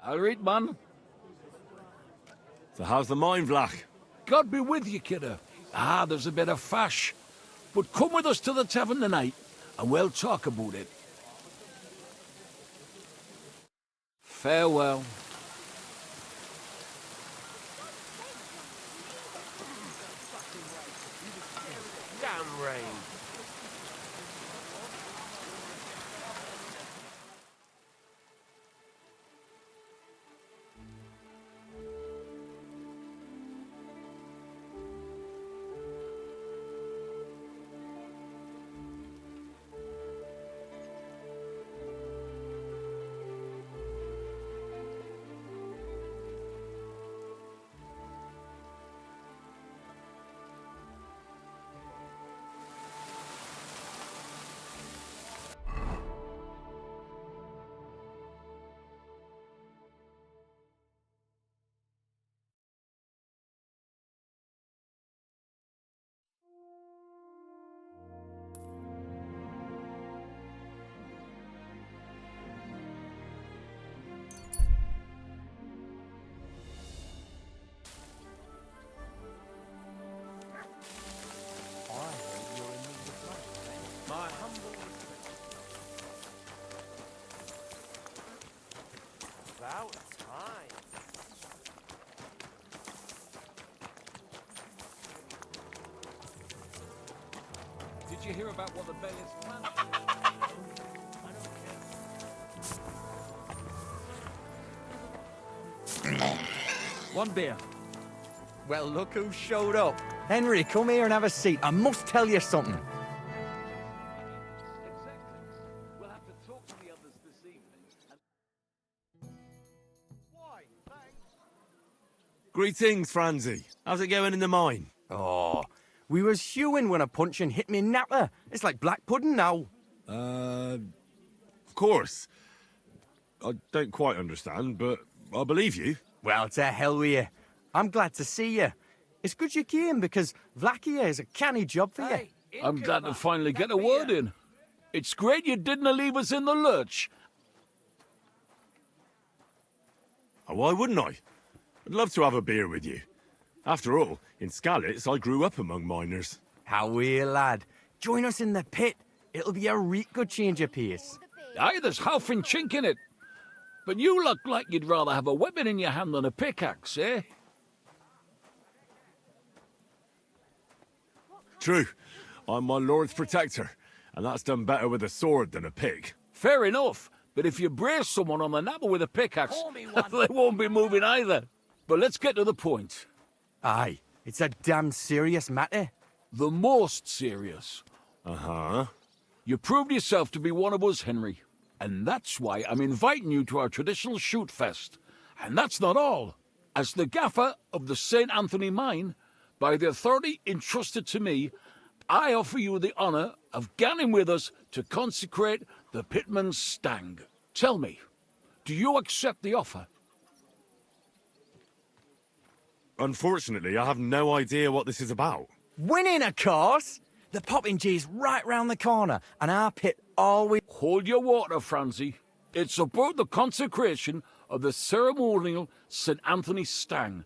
I'll read, man. So how's the mine, Vlach? God be with you, kiddo. There's a bit of fash. But come with us to the tavern tonight, and we'll talk about it. Farewell. Damn rain. About time. Did you hear about what the bailiff's plan? One beer. Well, look who showed up. Henry, come here and have a seat. I must tell you something. Exactly. We'll have to talk to the others this evening. Why, thanks. Greetings, Franzi. How's it going in the mine? Oh, we was hewing when a puncheon hit me napper. It's like black pudding now. Of course. I don't quite understand, but I believe you. Well, to hell with you. I'm glad to see you. It's good you came because Vlachia is a canny job for you. I'm glad to finally get a word in. It's great you didn't leave us in the lurch. Oh, why wouldn't I? I'd love to have a beer with you. After all, in Skalitz, I grew up among miners. How are you, lad? Join us in the pit. It'll be a real good change of pace. Aye, there's half and chink in it. But you look like you'd rather have a weapon in your hand than a pickaxe, eh? True. I'm my lord's protector, and that's done better with a sword than a pick. Fair enough. But if you brace someone on the napper with a pickaxe, they won't be moving either. But let's get to the point. Aye, it's a damn serious matter. The most serious. Uh-huh. You proved yourself to be one of us, Henry. And that's why I'm inviting you to our traditional shoot fest. And that's not all. As the gaffer of the St. Anthony mine, by the authority entrusted to me, I offer you the honour of ganning with us to consecrate the Pitman's Stang. Tell me, do you accept the offer? Unfortunately, I have no idea what this is about. Winning, of course. The Poppingee's right round the corner, and our pit always... Hold your water, Franzi. It's about the consecration of the ceremonial St. Anthony Stang.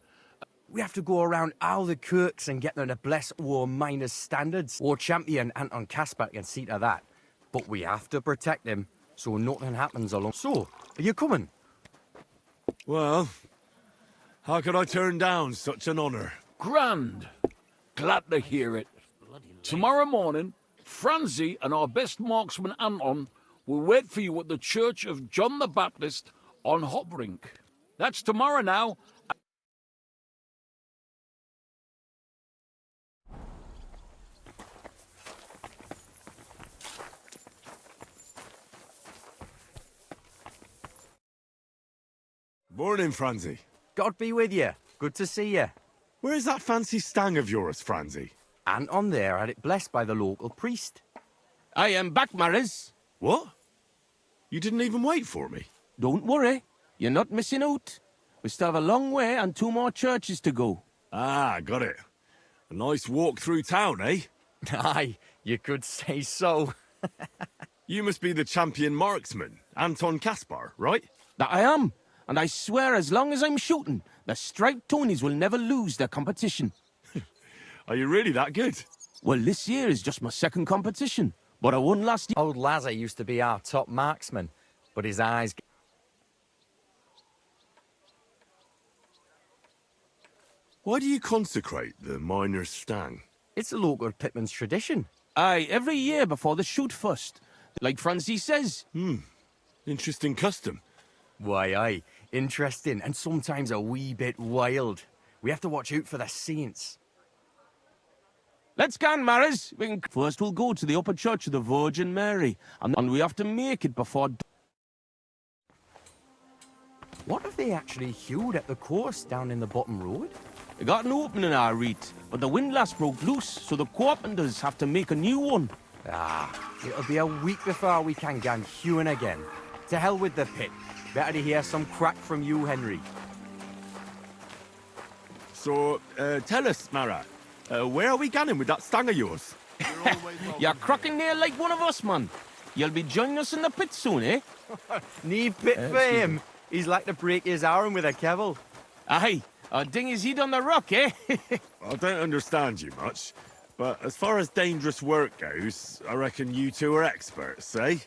We have to go around all the kirks and get them to bless our miners' standards. Our champion, Anton Caspar, can see to that. But we have to protect him, so nothing happens along... So, are you coming? Well, how could I turn down such an honour? Grand. Glad to hear it. Tomorrow morning, Franzi and our best marksman Anton will wait for you at the Church of John the Baptist on Hobrink. That's tomorrow now. Morning, Franzi. God be with you. Good to see you. Where is that fancy stang of yours, Franzi? Anton there had it blessed by the local priest. I am back, Maris. What? You didn't even wait for me? Don't worry. You're not missing out. We still have a long way and 2 more churches to go. Ah, got it. A nice walk through town, eh? Aye, you could say so. You must be the champion marksman, Anton Caspar, right? That I am. And I swear as long as I'm shooting, the striped Tonys will never lose their competition. Are you really that good? Well, this year is just my second competition, but I won last year. Old Lazar used to be our top marksman, but his eyes... Why do you consecrate the miner's stang? It's a local pitman's tradition. Aye, every year before the shoot first. Like Francie says. Interesting custom. Why, aye. Interesting, and sometimes a wee bit wild. We have to watch out for the saints. Let's go, Maris. First we'll go to the upper church of the Virgin Mary, and we have to make it before... What if they actually hewed at the course down in the bottom road? They got an opening, I read, but the windlass broke loose, so the carpenters have to make a new one. It'll be a week before we can gang hewing again. To hell with the pit. Better to hear some crack from you, Henry. So, tell us, Mara, where are we going with that stang of yours? You're cracking there like one of us, man. You'll be joining us in the pit soon, eh? Need pit for him. He's like to break his arm with a kebble. Aye, or ding his head on the rock, eh? I don't understand you much, but as far as dangerous work goes, I reckon you two are experts, eh?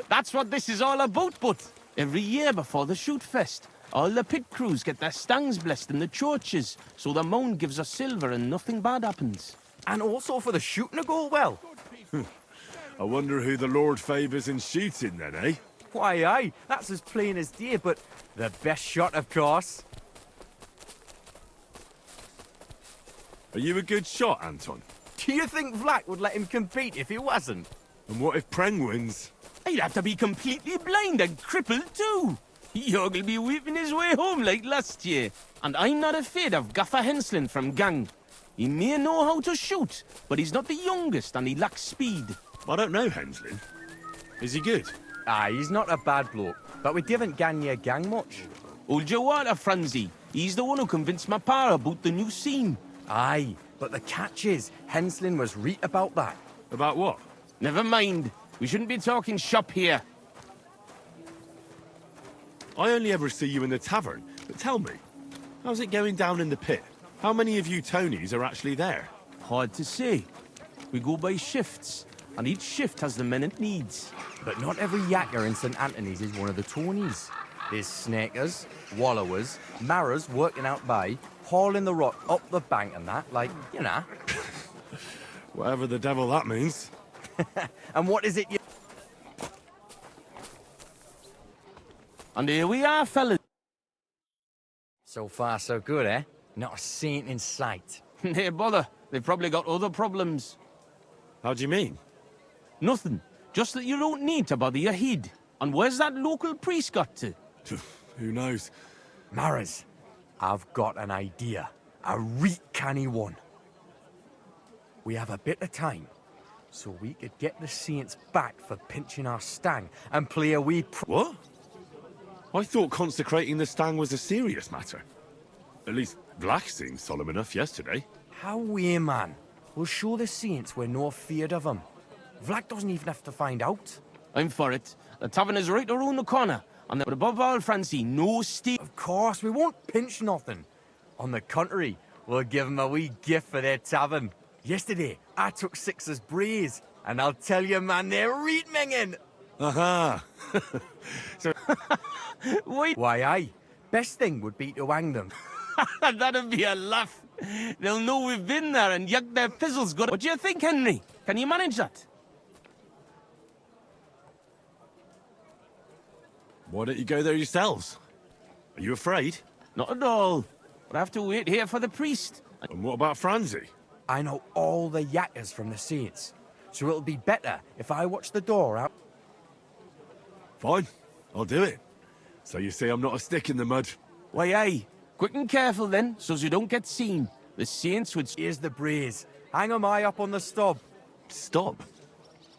That's what this is all about, but every year before the shoot fest, all the pit crews get their stangs blessed in the churches, so the mound gives us silver and nothing bad happens. And also for the shooting to go well. I wonder who the Lord favours in shooting then, eh? Why, aye, that's as plain as day, but the best shot, of course. Are you a good shot, Anton? Do you think Vlak would let him compete if he wasn't? And what if Preng wins? He'd have to be completely blind and crippled too. Yorg'll be weeping his way home like last year. And I'm not afraid of Gaffer Henslin from Gang. He may know how to shoot, but he's not the youngest and he lacks speed. I don't know, Henslin. Is he good? Aye, he's not a bad bloke, but we didn't gang your gang much. Hold your water, Franzi. He's the one who convinced my pa about the new scene. Aye, but the catch is, Henslin was right about that. About what? Never mind. We shouldn't be talking shop here. I only ever see you in the tavern, but tell me, how's it going down in the pit? How many of you Tonys are actually there? Hard to say. We go by shifts, and each shift has the men it needs. But not every yakker in St. Anthony's is one of the Tonys. There's snakers, wallowers, marras working out by, hauling the rock up the bank and that, like, you know. Whatever the devil that means. And what is it you... And here we are, fellas. So far, so good, eh? Not a saint in sight. Hey, bother. They've probably got other problems. How do you mean? Nothing. Just that you don't need to bother your head. And where's that local priest got to? Who knows? Maras, I've got an idea. A reet canny one. We have a bit of time, so we could get the saints back for pinching our stang and play a wee What? I thought consecrating the stang was a serious matter. At least Vlak seemed solemn enough yesterday. How we, man? We'll show the saints we're no feared of them. Vlak doesn't even have to find out. I'm for it. The tavern is right around the corner. And above all, Francie, no steam. Of course, we won't pinch nothing. On the contrary, we'll give them a wee gift for their tavern. Yesterday, I took 6's braes, and I'll tell you, man, they're reet minging. Aha! Wait. Why, aye. Best thing would be to hang them. That'd be a laugh. They'll know we've been there and yuck their fizzles good. What do you think, Henry? Can you manage that? Why don't you go there yourselves? Are you afraid? Not at all. But I have to wait here for the priest. And what about Franzi? I know all the yakkers from the saints, so it'll be better if I watch the door out. Fine, I'll do it. So you see I'm not a stick in the mud. Why, aye. Quick and careful then, so you don't get seen. The saints would... Here's the braes. Hang 'em high up on the stub. Stop.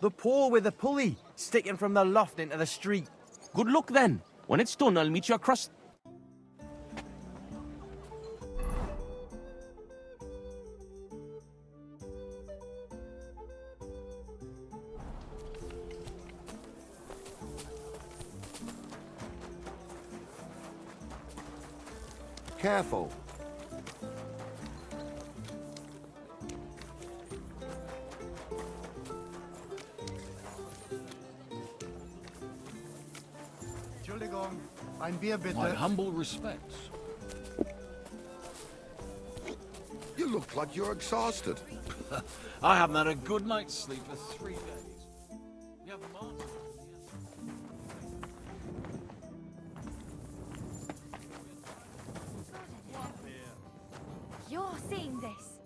The pole with the pulley, sticking from the loft into the street. Good luck then. When it's done, I'll meet you across... Careful. Entschuldigung, ein Bier bitte. My humble respects. You look like you're exhausted. I haven't had a good night's sleep for 3 days. We have Martin. You're seeing this.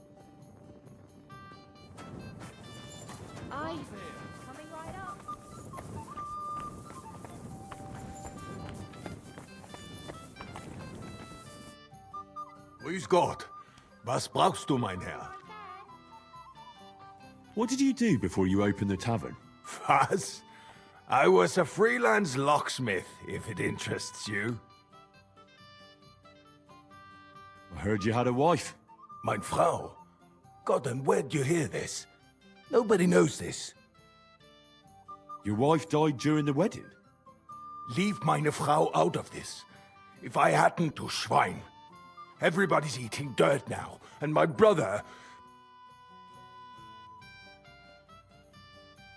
I'm coming right up. Grüß Gott. Was brauchst du, mein Herr? What did you do before you opened the tavern? Was? I was a freelance locksmith, if it interests you. I heard you had a wife. Mein Frau. God, and where'd you hear this? Nobody knows this. Your wife died during the wedding? Leave meine Frau out of this. If I hadn't, du Schwein. Everybody's eating dirt now, and my brother...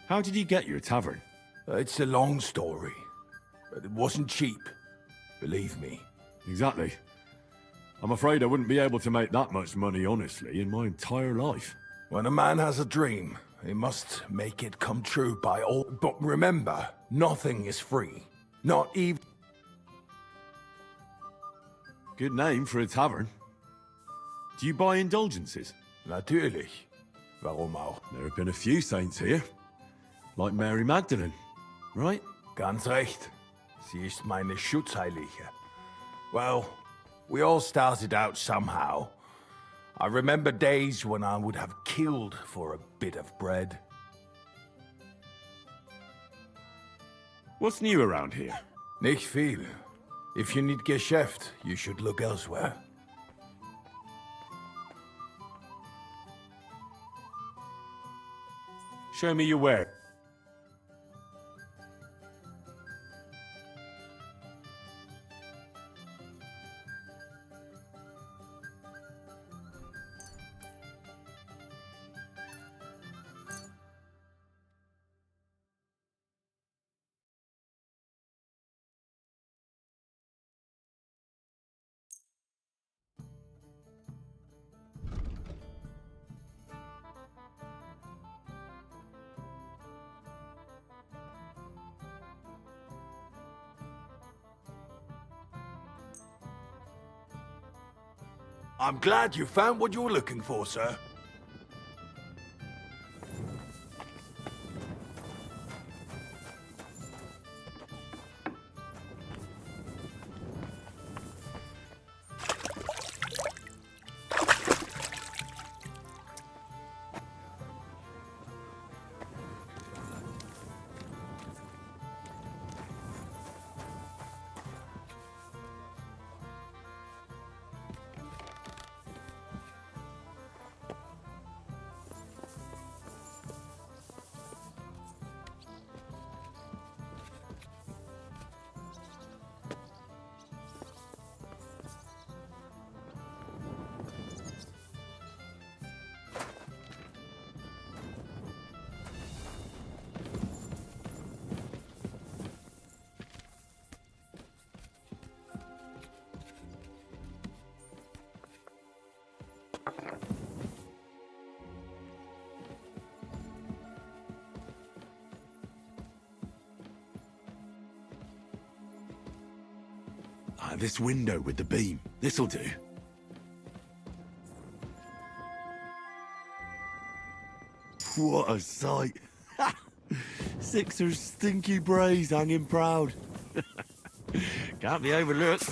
How did you get your tavern? It's a long story, but it wasn't cheap. Believe me. Exactly. I'm afraid I wouldn't be able to make that much money, honestly, in my entire life. When a man has a dream, he must make it come true by all... But remember, nothing is free. Not even... Good name for a tavern. Do you buy indulgences? Natürlich. Warum auch? There have been a few saints here. Like Mary Magdalene, right? Ganz recht. Sie ist meine Schutzheilige. Well, we all started out somehow. I remember days when I would have killed for a bit of bread. What's new around here? Nicht viel. If you need Geschäft, you should look elsewhere. Show me your ware. I'm glad you found what you were looking for, sir. This window with the beam. This'll do. What a sight. Sixer's stinky braes hanging proud. Can't be overlooked.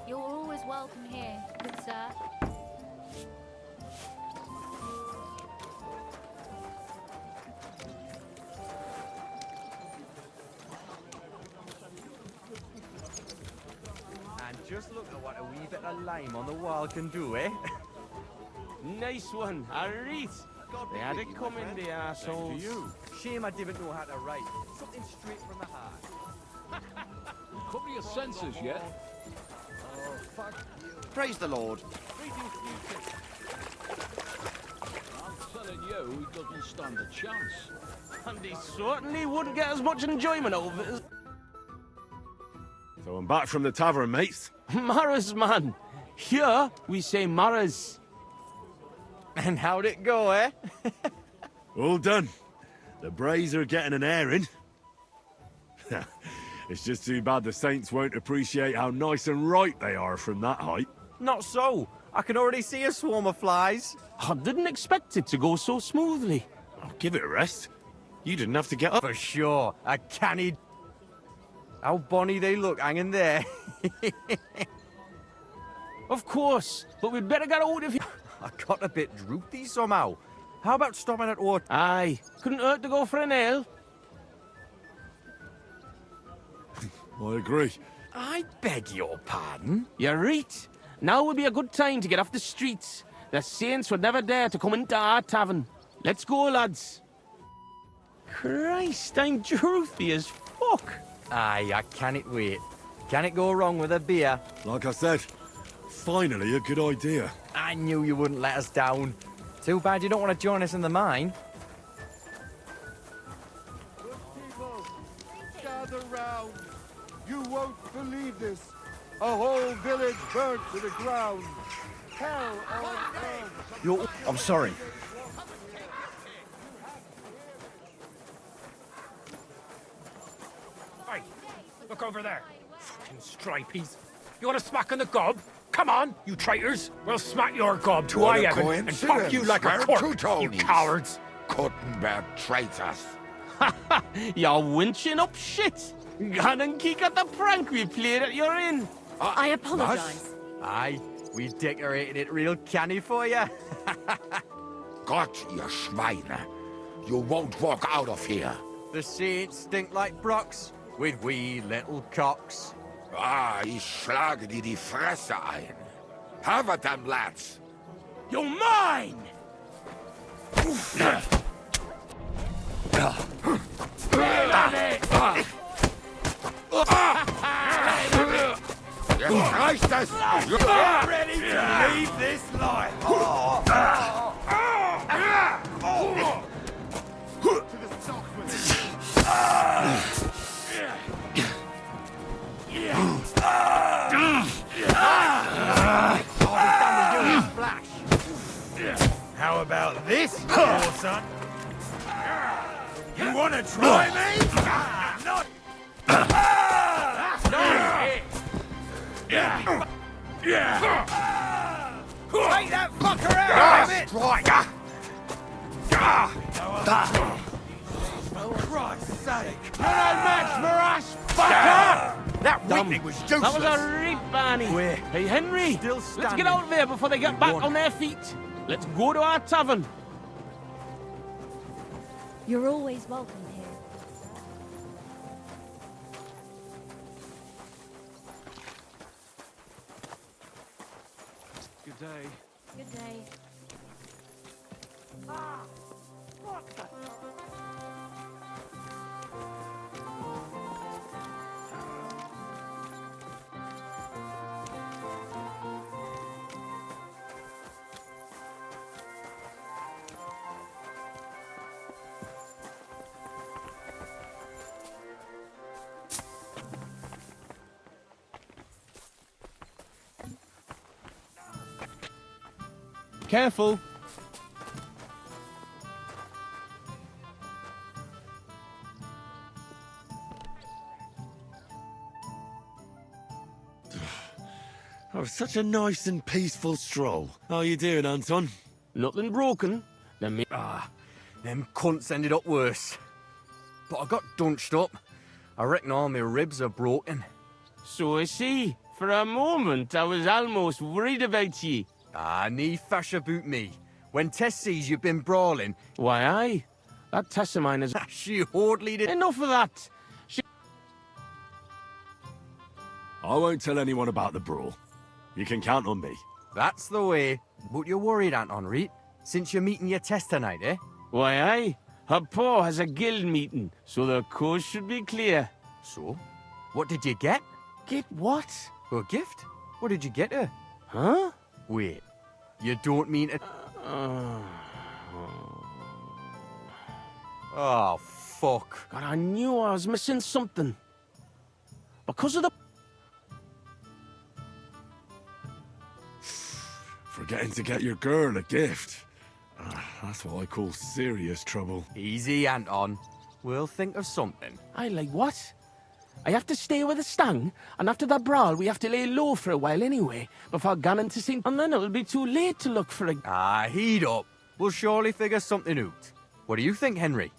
You're always welcome here, good sir. And Just look at what a wee bit of lime on the wall can do, eh? Nice one, alright. They had it coming, the assholes. Shame I didn't know how to write. Something straight from the heart. Come to your senses yet? Praise the Lord. I'm telling you, he doesn't stand a chance. And he certainly wouldn't get as much enjoyment out of it as So I'm back from the tavern, mates. Maras, man. Here, we say Maras. And how'd it go, eh? All done. The Brays are getting an airing. It's just too bad the Saints won't appreciate how nice and right they are from that height. Not so. I can already see a swarm of flies. I didn't expect it to go so smoothly. Oh, give it a rest. You didn't have to get up. For sure. A canny... How bonny they look hanging there. Of course, but we'd better get out of here. I got a bit droopy somehow. How about stopping at water? Aye, couldn't hurt to go for an ale. I agree. I beg your pardon? You're right. Now would be a good time to get off the streets. The Saints would never dare to come into our tavern. Let's go, lads. Christ, I'm droopy as fuck. Aye, I can't wait. Can it go wrong with a beer? Like I said, finally a good idea. I knew you wouldn't let us down. Too bad you don't want to join us in the mine. Good people, gather round. You won't believe this. A whole village burnt to the ground. Hell on earth. I'm sorry. Hey, look over there. Fucking stripies. You want to smack in the gob? Come on, you traitors. We'll smack your gob to What I a heaven and coincidence. fuck you like We're a cork, two you Tonys. cowards. Kottenberg traitors. You're winching up shit. Gone and kick at the prank we played at your inn. I apologize. Aye, we decorated it real canny for you. Gott, ihr Schweine. You won't walk out of here. The Saints stink like brocks with wee little cocks. Ah, ich schlage dir die Fresse ein. Have at them, lads. You're mine! Jetzt reicht es! Get ready to leave this life! How about this, son? You want to try me? Not. Take that fucker out of it! Strike! For Christ's sake! You're no match for us, fucker! That Damn. whipping was That useless. was a rip, Barney. We're Hey, Henry, still let's standing. get out of there before they get We back won. on their feet. Let's go to our tavern. You're always welcome here. Good day. Good day. Careful. Oh, such a nice and peaceful stroll. How you doing, Anton? Nothing broken. Then Them cunts ended up worse. But I got dunched up. I reckon all my ribs are broken. So I see. For a moment, I was almost worried about ye. Ah, nee fash about me. When Tess sees you've been brawling, Why, aye. That Tess of mine is... she hardly did. Enough of that. I won't tell anyone about the brawl. You can count on me. That's the way. But you're worried, Anton, Reed? Since you're meeting your test tonight, eh? Why, aye. Her pa has a guild meeting, so the coast should be clear. So? What did you get? Get what? A gift? What did you get her? Huh? Wait, you don't mean to... Oh, fuck. God, I knew I was missing something. Because of the... Forgetting to get your girl a gift. That's what I call serious trouble. Easy, Anton. We'll think of something. I like what? I have to stay with the stang, and after that brawl we have to lay low for a while anyway, before ganning to St. And then it'll be too late to look for a... Ah, heat up. We'll surely figure something out. What do you think, Henry?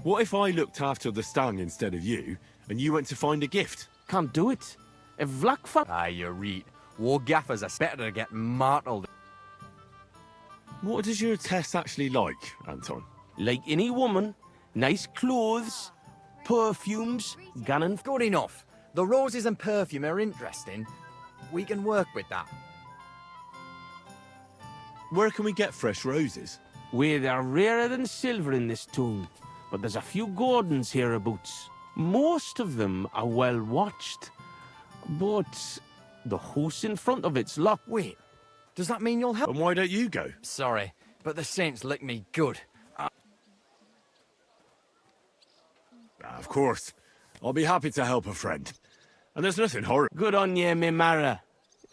What if I looked after the stang instead of you, and you went to find a gift? Can't do it. If Vlack Ah, you read. War gaffers are better to get martled. What does your test actually like, Anton? Like any woman, nice clothes, perfumes, gannon... Good enough. The roses and perfume are interesting. We can work with that. Where can we get fresh roses? Where they're rarer than silver in this town, but there's a few gardens hereabouts. Most of them are well watched, but the house in front of it's locked. Wait, does that mean you'll help? And why don't you go? Sorry, but the saints lick me good. Of course. I'll be happy to help a friend. And there's nothing horrible. Good on ye, me Mara.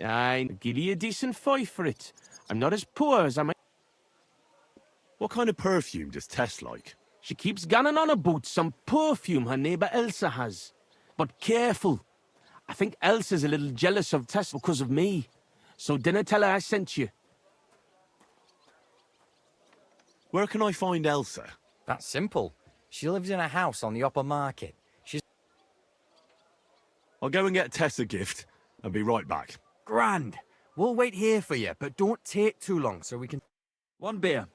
I'll give you a decent fight for it. I'm not as poor as I might. What kind of perfume does Tess like? She keeps ganning on about some perfume her neighbour Elsa has. But careful. I think Elsa's a little jealous of Tess because of me. So dinna tell her I sent you. Where can I find Elsa? That's simple. She lives in a house on the upper market. She's... I'll go and get Tess a gift and be right back. Grand. We'll wait here for you, but don't take too long so we can... One beer.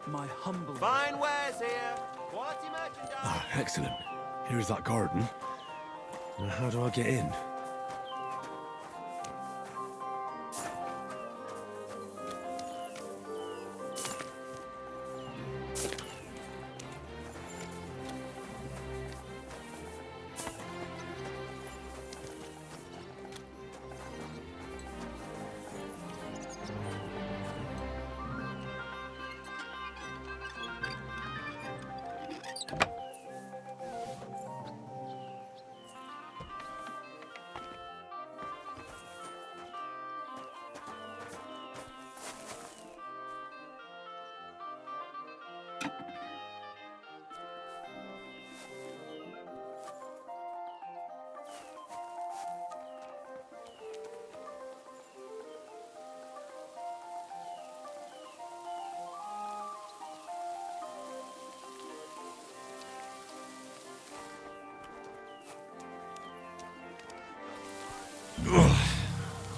My humble... Fine wares here. Quality merchandise. Ah, excellent. Here is that garden. Now, how do I get in?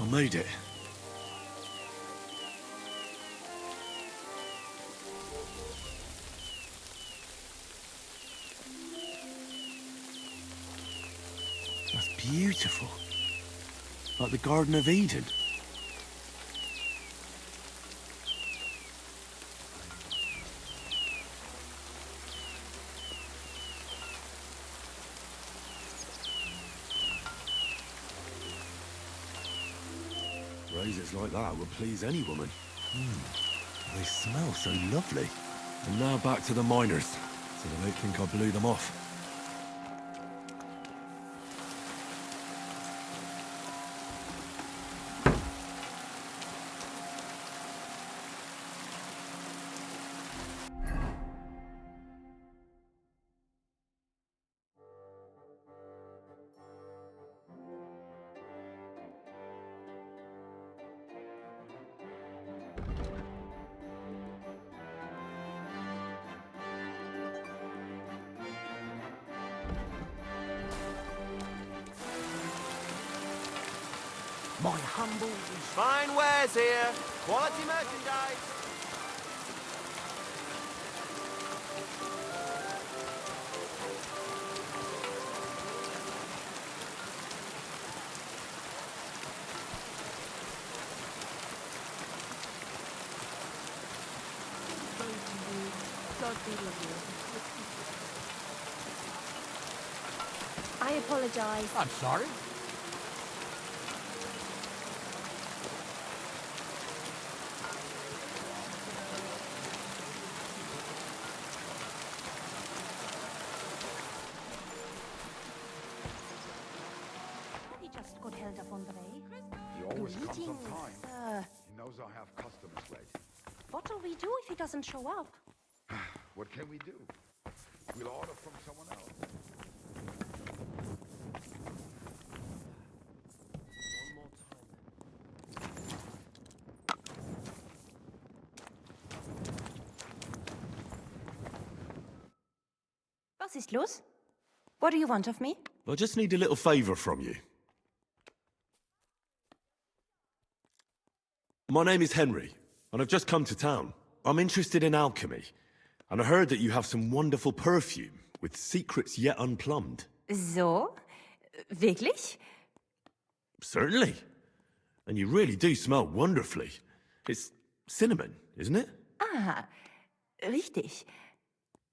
I made it. That's beautiful. Like the Garden of Eden. Roses like that would please any woman. They smell so lovely. And now back to the miners, so they don't think I blew them off. My humble... Fine wares here. Quality merchandise. I apologize. I'm sorry. He just got held up on the way. He always comes on Greetings, time. sir. He knows I have customers waiting. What'll we do if he doesn't show up? What can we do? We'll order from someone else. Was ist los? What do you want of me? I just need a little favour from you. My name is Henry, and I've just come to town. I'm interested in alchemy, and I heard that you have some wonderful perfume with secrets yet unplumbed. So? Wirklich? Certainly. And you really do smell wonderfully. It's cinnamon, isn't it? Ah, richtig.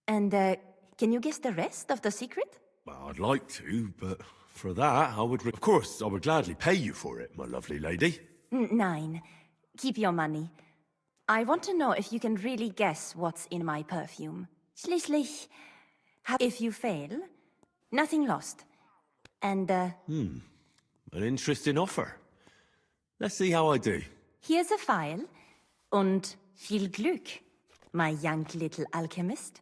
And, can you guess the rest of the secret? Well, I'd like to, but for that, of course, I would gladly pay you for it, my lovely lady. Nein. Keep your money. I want to know if you can really guess what's in my perfume. Schließlich, if you fail, nothing lost. And, An interesting offer. Let's see how I do. here's a file. Und viel Glück, my young little alchemist.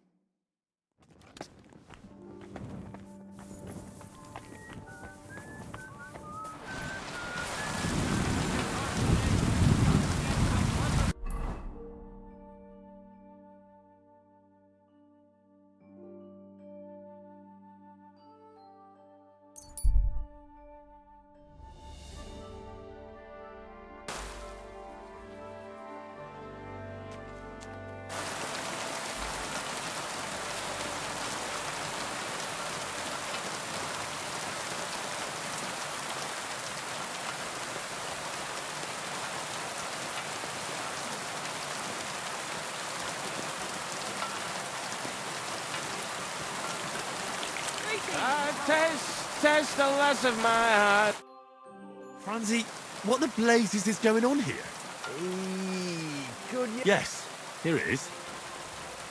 Test the loss of my heart. Franzi, what the blazes is going on here? Could you... Yes, here it is.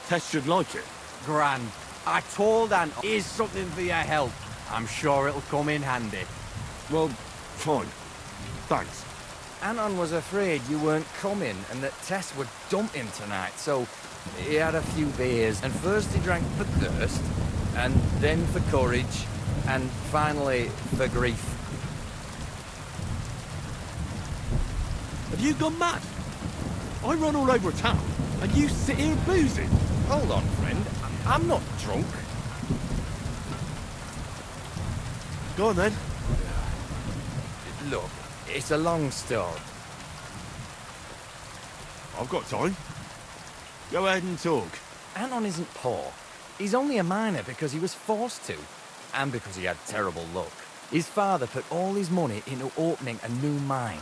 Tess should like it. Grand. I told Ant, here's something for your help. I'm sure it'll come in handy. Well, fine. Thanks. Anton was afraid you weren't coming and that Tess would dump him tonight, so he had a few beers, and first he drank for thirst, and then for courage, and finally for grief. Have you gone mad? I run all over town, and you sit here boozing. Hold on, friend. I'm not drunk. Go on then. Look, it's a long story. I've got time. Go ahead and talk. Anton isn't poor. He's only a miner because he was forced to, and because he had terrible luck. His father put all his money into opening a new mine.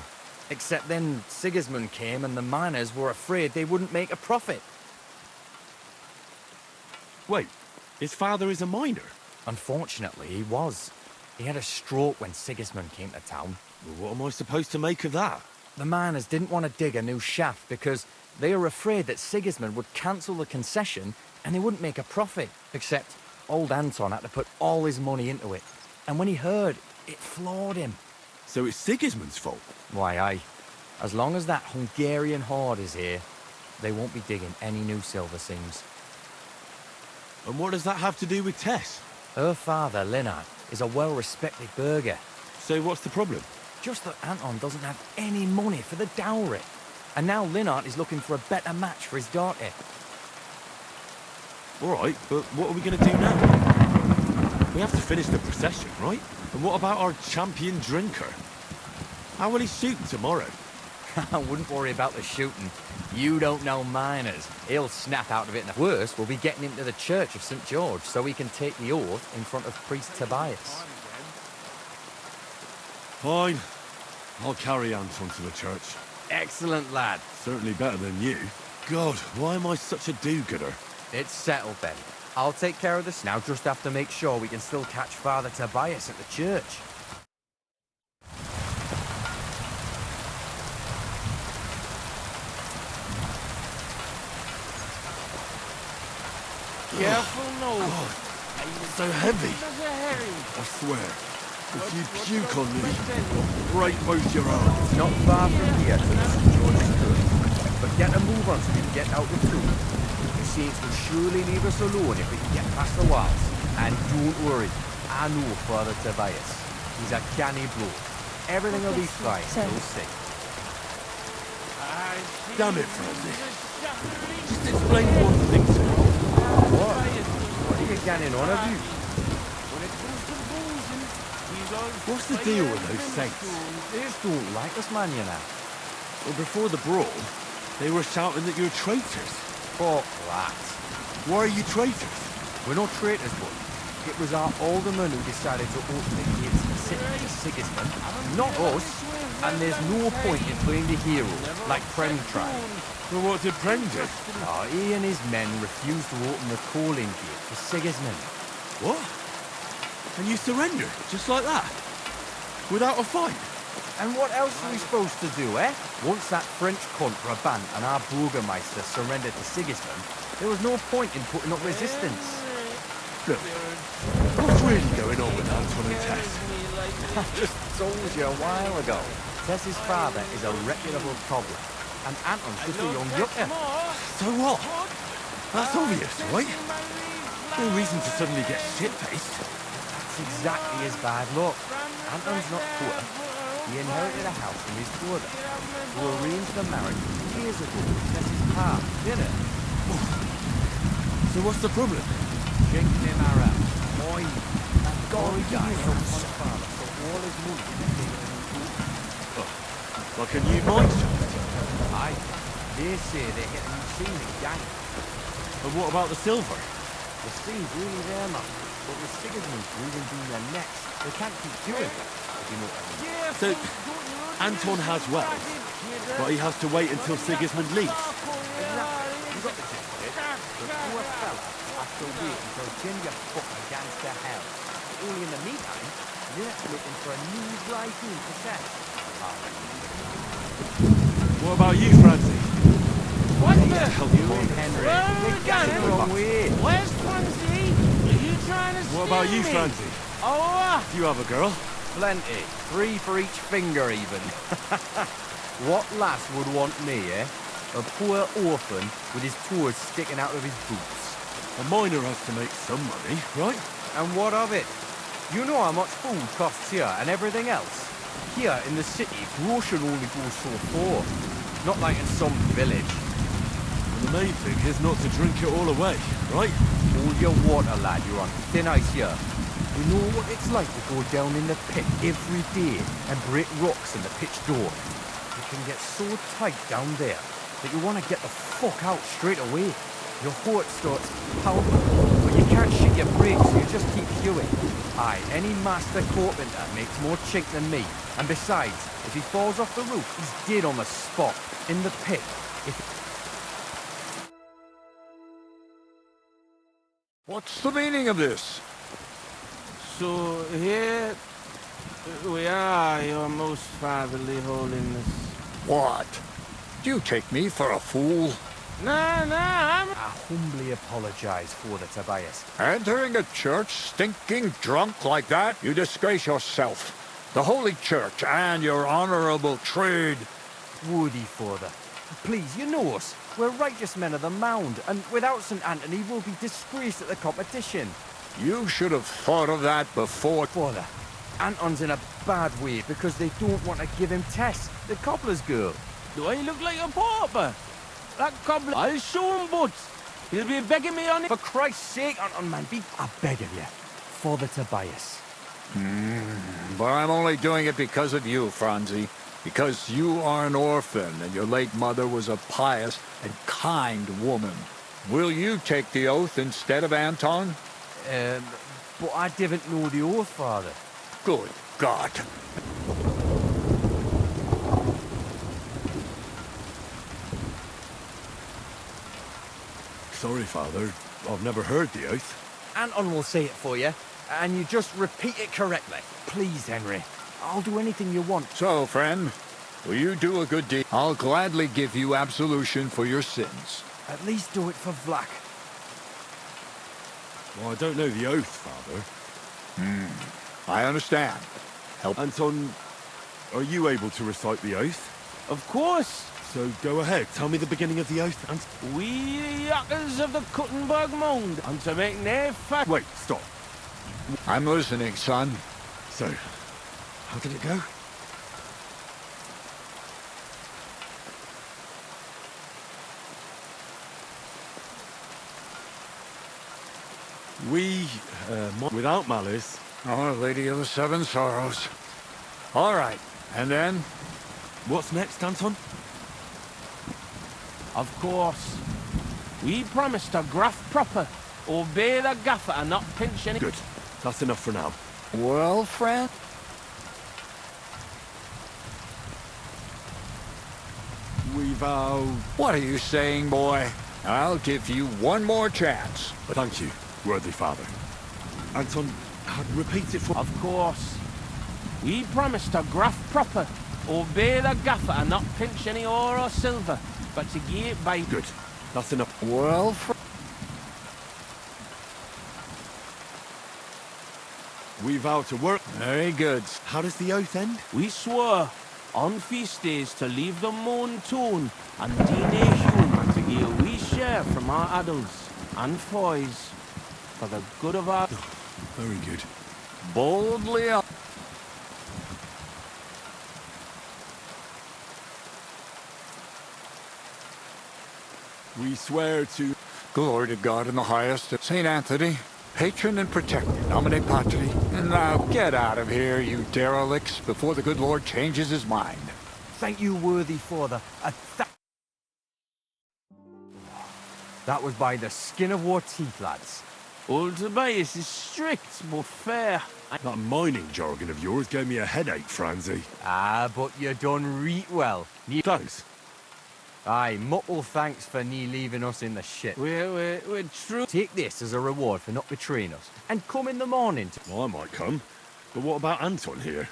Except then Sigismund came and the miners were afraid they wouldn't make a profit. Wait, his father is a miner? Unfortunately, he was. He had a stroke when Sigismund came to town. Well, what am I supposed to make of that? The miners didn't want to dig a new shaft because They are afraid that Sigismund would cancel the concession and they wouldn't make a profit. Except old Anton had to put all his money into it. And when he heard, it floored him. So it's Sigismund's fault? Why, aye. As long as that Hungarian horde is here, they won't be digging any new silver seams. And what does that have to do with Tess? Her father, Linnard, is a well-respected burgher. So what's the problem? Just that Anton doesn't have any money for the dowry. And now Linnard is looking for a better match for his daughter. All right, but what are we going to do now? We have to finish the procession, right? And what about our champion drinker? How will he shoot tomorrow? I wouldn't worry about the shooting. You don't know miners. He'll snap out of it. Worse, we'll be getting him to the Church of St. George so he can take the oath in front of priest Tobias. Fine. I'll carry Anton to the church. Excellent, lad. Certainly better than you. God, why am I such a do-gooder? It's settled then. I'll take care of this. Now just have to make sure we can still catch Father Tobias at the church. Careful, no. God, it's so heavy. I swear, if you puke on me, I'll break both your arms. Not far from here to the St. George's Church. But get a move on so we can get out the tomb. The saints will surely leave us alone if we can get past the walls. And don't worry, I know Father Tobias. He's a canny bloke. Everything will be fine, you'll see. Damn it, Francie. Just explain one thing to me. What? What are you getting on of you? What's the deal with those saints? They just don't like us, man, you know. Well, before the brawl, they were shouting that you're traitors. Fuck that. Why are you traitors? We're not traitors, but it was our alderman who decided to open the gates to Sigismund, not us. And there's no point in playing the hero like Prem tried. Well, what did Prem do? Oh, he and his men refused to open the calling gate for Sigismund. What? And you surrendered, just like that? Without a fight? And what else are we supposed to do, eh? Once that French cunt Brabant and our Burgermeister surrendered to Sigismund, there was no point in putting up resistance. Look, what's really going on with Anton and Tess? I just told you a while ago. Tess's father is a reputable cobbler, and Anton's just a young yucca. So what? That's obvious, right? No reason to suddenly get shit-faced. That's exactly his bad luck. Anton's not poor. He inherited a house from his brother, who arranged the marriage years ago with Tess's pa, didn't it? So what's the problem? Jinkney Mara, mine. That guy died from his father, so all his money in the kingdom. Like a new mine shaft? Aye. They say they hit a new scene in gang. And what about the silver? The scene's really there, man. But with Sigismund's reason being their necks, they can't keep doing it, if you know what I mean. So, Anton has wealth, but he has to wait until Sigismund leaves. Exactly. You got the gist of it. The poor fella has to wait until Ginger fucking gans to hell. Only in the meantime, they're looking for a new dry tomb to set. What about you, Francie? What the? You and Henry, you're going the wrong way. Where's Francie? Are you trying to What about steal you, me? Francie? Oh, Do you have a girl? Plenty. 3 for each finger, even. What lass would want me, eh? A poor orphan with his toes sticking out of his boots. A miner has to make some money, right? And what of it? You know how much food costs here and everything else? Here in the city, grocery only goes so far. Not like in some village. And the main thing is not to drink it all away, right? Hold your water, lad. You're on thin ice here. You know what it's like to go down in the pit every day and break rocks in the pitch door. You can get so tight down there that you want to get the fuck out straight away. Your heart starts pounding, but you can't shit your brakes, so you just keep queuing. Aye, any master carpenter makes more chink than me. And besides, if he falls off the roof, he's dead on the spot, in the pit. What's the meaning of this? so here we are, your most fatherly holiness. What? Do you take me for a fool? Nah, I humbly apologize, Father Tobias. Entering a church stinking drunk like that? You disgrace yourself, the Holy Church, and your honorable trade. Worthy Father, please, you know us. We're righteous men of the Mound, and without St. Anthony, we'll be disgraced at the competition. You should have thought of that before. Father, Anton's in a bad way because they don't want to give him Tess, the cobbler's girl. do I look like a pauper? That cobbler, I'll show him, but he'll be begging me on it. For Christ's sake, Anton, man, I beg of you. Father Tobias. But I'm only doing it because of you, Franzi. Because you are an orphan, and your late mother was a pious and kind woman. Will you take the oath instead of Anton? But I didn't know the oath, Father. Good God. Sorry, Father. I've never heard the oath. Anton will say it for you, and you just repeat it correctly. Please, Henry. I'll do anything you want. So, friend, will you do a good deed? I'll gladly give you absolution for your sins. At least do it for Vlak. Well, I don't know the oath, Father. I understand. Anton, are you able to recite the oath? Of course. So go ahead, tell me the beginning of the oath. We the yakkers of the Kuttenberg Mound, and to make nae fat. Wait, stop. I'm listening, son. So, how did it go? We, without malice. Oh, Lady of the Seven Sorrows. All right, and then? What's next, Anton? Of course. We promise to graft proper, obey the gaffer and not pinch any... Good. That's enough for now. Well, friend? We vow... What are you saying, boy? I'll give you one more chance. Thank you, worthy father. Anton, repeat it for... Of course. We promise to graft proper, obey the gaffer and not pinch any ore or silver, but to give it by... Good. That's enough. Well, we vow to work... Very good. How does the oath end? We swore on feast days to leave the moon tone and DNA human to give a wee share from our adults and foys for the good of our... Very good. Boldly up. We swear to... Glory to God in the highest. St. Anthony, patron and protector, nomine patri. And now get out of here, you derelicts, before the good Lord changes his mind. Thank you, worthy father. That was by the skin of our teeth, lads. Old Tobias is strict but fair. That mining jargon of yours gave me a headache, Franzi. Ah, but you done reet well. Thanks. Aye, muckle thanks for nie leaving us in the shit. We're true. Take this as a reward for not betraying us, and come in the morning. Well, I might come. But what about Anton here?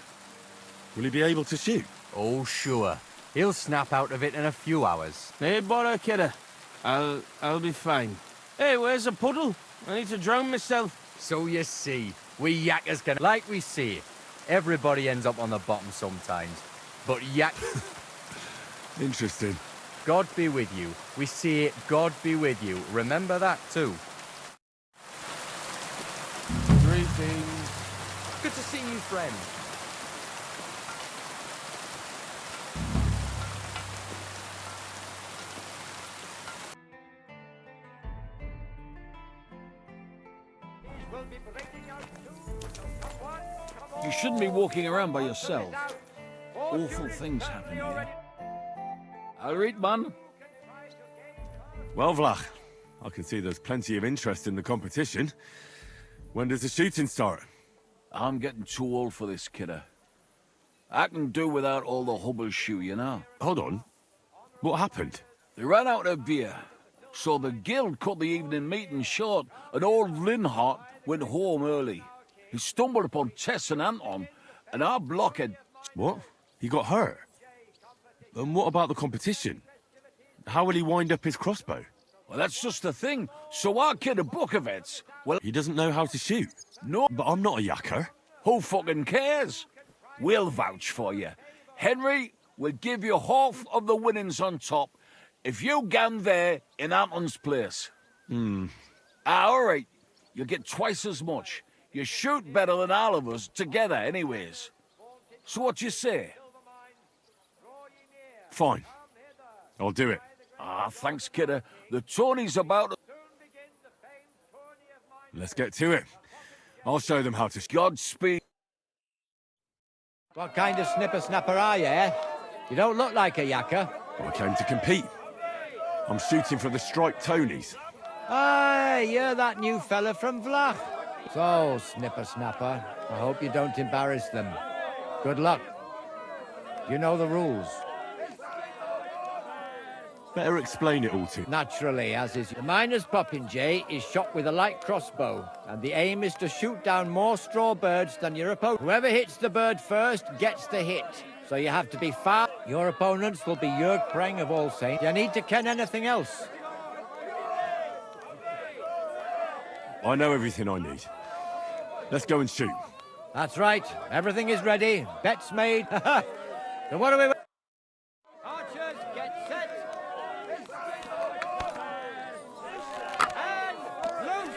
Will he be able to shoot? Oh, sure. He'll snap out of it in a few hours. Hey, bother, kidder. I'll be fine. Hey, where's the puddle? I need to drown myself. So you see, we yakkers can... Like we say, everybody ends up on the bottom sometimes. But yak... Interesting. God be with you. We say, God be with you. Remember that too. Greetings. Good to see you, friend. You shouldn't be walking around by yourself. Awful things happen here. I'll read, man. Well, Vlach, I can see there's plenty of interest in the competition. When does the shooting start? I'm getting too old for this, kidder. I can do without all the hubble shoe, you know. Hold on. What happened? They ran out of beer, so the guild cut the evening meeting short, and old Linhart went home early. He stumbled upon Tess and Anton, and our blockhead... What? He got hurt? And what about the competition? how will he wind up his crossbow? Well, that's just the thing. So our kid of Bukovets, well, He doesn't know how to shoot. no, But I'm not a yakker. who fucking cares? We'll vouch for you. Henry will give you half of the winnings on top if you gan there in Anton's place. All right. You get twice as much. You shoot better than all of us together anyways. So what you say? Fine. I'll do it. Ah, thanks, kidder. The tourney's about... Let's get to it. I'll show them how to Godspeed. What kind of snipper-snapper are you, eh? You don't look like a yakker. I came to compete. I'm shooting for the striped Tonys. Aye, you're that new fella from Vlach. So, snipper-snapper, I hope you don't embarrass them. Good luck. You know the rules. Better explain it all to me. Naturally, as is. The miner's popinjay is shot with a light crossbow, and the aim is to shoot down more straw birds than your opponent. Whoever hits the bird first gets the hit. So you have to be fast. Your opponents will be Jörg Preng of All Saints. You need to ken anything else. I know everything I need. Let's go and shoot. That's right. Everything is ready. Bets made. So what are we... Archers, get set. And loose.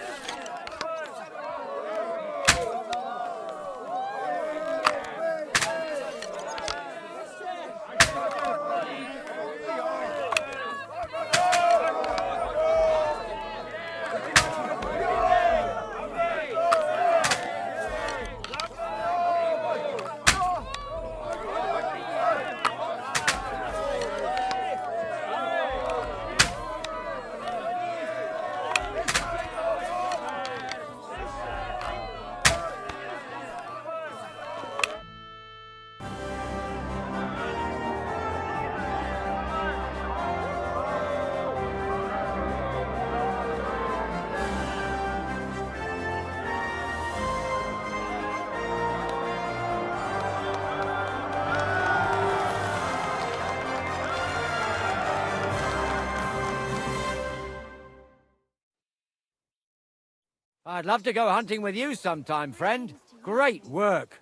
I'd love to go hunting with you sometime, friend. Great work.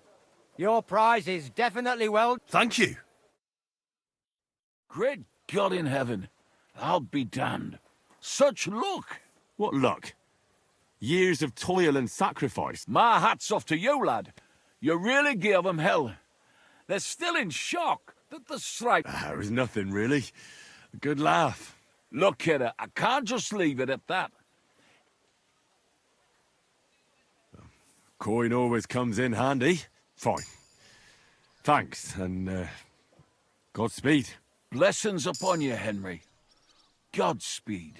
Your prize is definitely well... Thank you. Great God in heaven. I'll be damned. Such luck. What luck? Years of toil and sacrifice. My hat's off to you, lad. You really gave them hell. They're still in shock that the strike... It was nothing, really. A good laugh. Look, kidder, I can't just leave it at that. Coin always comes in handy. Fine. Thanks, and Godspeed. Blessings upon you, Henry. Godspeed.